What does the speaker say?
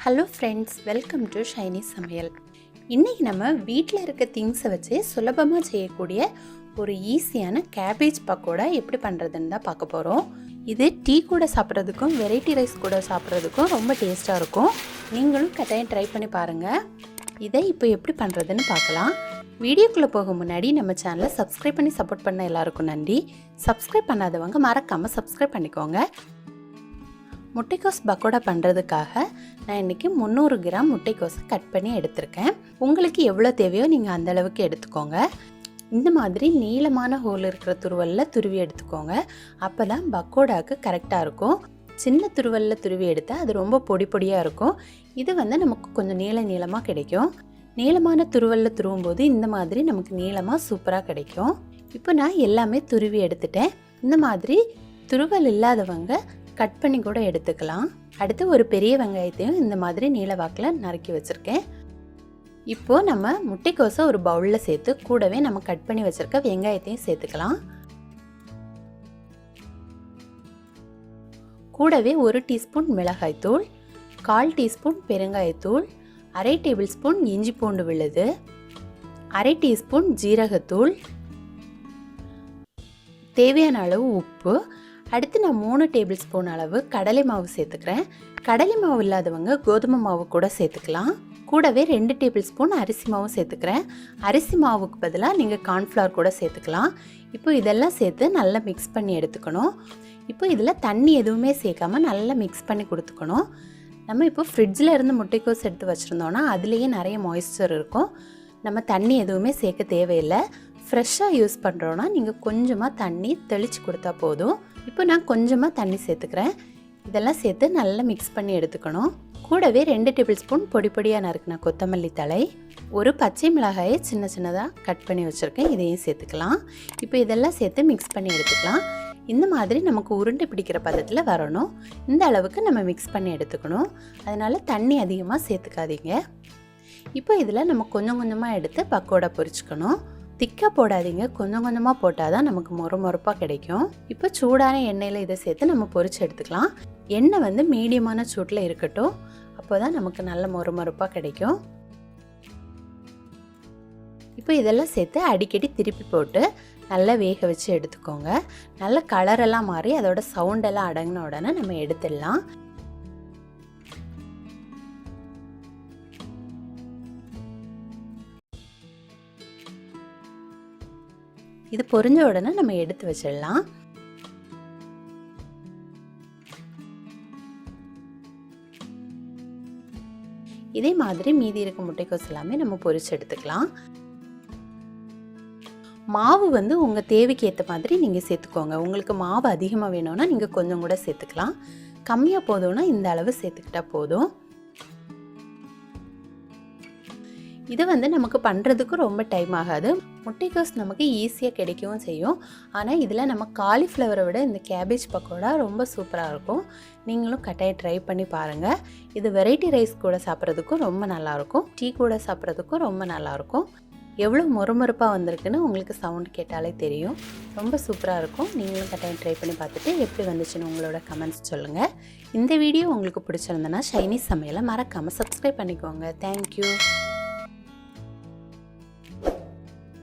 Hello friends, welcome to Shiny Samayal. இன்றைக்கி நம்ம வீட்டில் இருக்க திங்ஸை வச்சு சுலபமாக செய்யக்கூடிய ஒரு ஈஸியான கேபேஜ் பக்கோடா எப்படி பண்ணுறதுன்னு தான் பார்க்க போகிறோம். இது டீ கூட சாப்பிட்றதுக்கும் வெரைட்டி ரைஸ் கூட சாப்பிட்றதுக்கும் ரொம்ப டேஸ்ட்டாக இருக்கும். நீங்களும் கட்டாயம் ட்ரை பண்ணி பாருங்கள். இதை இப்போ எப்படி பண்ணுறதுன்னு பார்க்கலாம். வீடியோக்குள்ளே போக முன்னாடி நம்ம சேனலை சப்ஸ்கிரைப் பண்ணி சப்போர்ட் பண்ண எல்லாருக்கும் நன்றி. சப்ஸ்கிரைப் பண்ணாதவங்க மறக்காமல் சப்ஸ்கிரைப் பண்ணிக்கோங்க. முட்டைக்கோஸ் பக்கோடா பண்ணுறதுக்காக நான் இன்றைக்கி 300 கிராம் முட்டைக்கோஸை கட் பண்ணி எடுத்திருக்கேன். உங்களுக்கு எவ்வளோ தேவையோ நீங்கள் அந்தளவுக்கு எடுத்துக்கோங்க. இந்த மாதிரி நீளமான ஹோல் இருக்கிற துருவலில் துருவி எடுத்துக்கோங்க. அப்போ தான் பக்கோடாவுக்கு கரெக்டாக இருக்கும். சின்ன துருவலில் துருவி எடுத்தால் அது ரொம்ப பொடி பொடியாக இருக்கும். இது நமக்கு கொஞ்சம் நீளமாக கிடைக்கும். நீளமான துருவலில் துருவும்போது இந்த மாதிரி நமக்கு நீளமாக சூப்பராக கிடைக்கும். இப்போ நான் எல்லாமே துருவி எடுத்துட்டேன். இந்த மாதிரி துருவல் இல்லாதவங்க கட் பண்ணி கூட எடுத்துக்கலாம். அடுத்து ஒரு பெரிய வெங்காயத்தையும் இந்த மாதிரி நீல வாக்கில் நறுக்கி வச்சுருக்கேன். இப்போது நம்ம முட்டைக்கோஸை ஒரு பவுலில் சேர்த்து கூடவே நம்ம கட் பண்ணி வச்சுருக்க வெங்காயத்தையும் சேர்த்துக்கலாம். கூடவே 1 டீஸ்பூன் மிளகாய்த்தூள், 1/4 டீஸ்பூன் பெருங்காயத்தூள், 1/2 டேபிள் ஸ்பூன் இஞ்சி பூண்டு விழுது, 1/2 டீஸ்பூன் ஜீரகத்தூள், தேவையான அளவு உப்பு. அடுத்து நான் 3 டேபிள் ஸ்பூன் அளவு கடலை மாவு சேர்த்துக்கிறேன். கடலை மாவு இல்லாதவங்க கோதுமை மாவு கூட சேர்த்துக்கலாம். கூடவே 2 டேபிள் ஸ்பூன் அரிசி மாவும் சேர்த்துக்கிறேன். அரிசி மாவுக்கு பதிலாக நீங்கள் கார்ன்ஃப்ளவர் கூட சேர்த்துக்கலாம். இப்போ இதெல்லாம் சேர்த்து நல்லா மிக்ஸ் பண்ணி எடுத்துக்கணும். இப்போ இதில் தண்ணி எதுவுமே சேர்க்காம நல்லா மிக்ஸ் பண்ணி கொடுத்துக்கணும். நம்ம இப்போ ஃப்ரிட்ஜில் இருந்து முட்டைக்கோஸ் எடுத்து வச்சுருந்தோன்னா அதுலேயே நிறைய மாய்ஸ்சர் இருக்கும். நம்ம தண்ணி எதுவுமே சேர்க்க தேவையில்லை. ஃப்ரெஷ்ஷாக யூஸ் பண்ணுறோன்னா நீங்கள் கொஞ்சமாக தண்ணி தெளித்து கொடுத்தா போதும். இப்போ நான் கொஞ்சமாக தண்ணி சேர்த்துக்கிறேன். இதெல்லாம் சேர்த்து நல்லா மிக்ஸ் பண்ணி எடுத்துக்கணும். கூடவே 2 டேபிள் ஸ்பூன் பொடி பொடியாக நறுக்கின கொத்தமல்லி தழை, ஒரு பச்சை மிளகாயை சின்ன சின்னதாக கட் பண்ணி வச்சுருக்கேன். இதையும் சேர்த்துக்கலாம். இப்போ இதெல்லாம் சேர்த்து மிக்ஸ் பண்ணி எடுத்துக்கலாம். இந்த மாதிரி நமக்கு உருண்டை பிடிக்கிற பதத்தில் வரணும். இந்த அளவுக்கு நம்ம மிக்ஸ் பண்ணி எடுத்துக்கணும். அதனால் தண்ணி அதிகமாக சேர்த்துக்காதீங்க. இப்போ இதில் நம்ம கொஞ்சம் கொஞ்சமாக எடுத்து பக்கோடா பொரிச்சுக்கணும். திக்காக போடாதீங்க, கொஞ்சம் கொஞ்சமாக போட்டால் தான் நமக்கு மொறுமொறுப்பாக கிடைக்கும். இப்போ சூடான எண்ணெயில் இதை சேர்த்து நம்ம பொரிச்சு எடுத்துக்கலாம். எண்ணெய் மீடியமான சூட்டில் இருக்கட்டும். அப்போ தான் நமக்கு நல்ல மொறுமொறுப்பாக கிடைக்கும். இப்போ இதெல்லாம் சேர்த்து அடிக்கடி திருப்பி போட்டு நல்லா வேக வச்சு எடுத்துக்கோங்க. நல்ல கலரெல்லாம் மாறி அதோட சவுண்டெல்லாம் அடங்கின உடனே நம்ம எடுத்துடலாம். இது பொரிஞ்ச உடனே நம்ம எடுத்து வச்சிடலாம். இதே மாதிரி மீதி இருக்க முட்டைக்கோஸ் எல்லாமே நம்ம பொரிச்சு எடுத்துக்கலாம். மாவு உங்கள் தேவைக்கு ஏற்ற மாதிரி நீங்கள் சேர்த்துக்கோங்க. உங்களுக்கு மாவு அதிகமாக வேணும்னா நீங்கள் கொஞ்சம் கூட சேர்த்துக்கலாம். கம்மியாக போதும்னா இந்த அளவு சேர்த்துக்கிட்டா போதும். இது நமக்கு பண்ணுறதுக்கு ரொம்ப டைம் ஆகாது. முட்டைக்கோஸ் நமக்கு ஈஸியாக கிடைக்கவும் செய்யும். ஆனால் இதில் நம்ம காலிஃப்ளவரை விட இந்த கேபேஜ் பக்கோடா ரொம்ப சூப்பராக இருக்கும். நீங்களும் கட்டாயம் ட்ரை பண்ணி பாருங்கள். இது வெரைட்டி ரைஸ் கூட சாப்பிட்றதுக்கும் ரொம்ப நல்லாயிருக்கும். டீ கூட சாப்பிட்றதுக்கும் ரொம்ப நல்லாயிருக்கும். எவ்வளோ மொறுமொறுப்பாக வந்திருக்குன்னு உங்களுக்கு சவுண்ட் கேட்டாலே தெரியும். ரொம்ப சூப்பராக இருக்கும். நீங்களும் கட்டாயம் ட்ரை பண்ணி பார்த்துட்டு எப்படி வந்துச்சுன்னு உங்களோட கமெண்ட்ஸ் சொல்லுங்கள். இந்த வீடியோ உங்களுக்கு பிடிச்சிருந்தனா ஷைனி சமையலை மறக்காமல் சப்ஸ்கிரைப் பண்ணிக்கோங்க. தேங்க்யூ.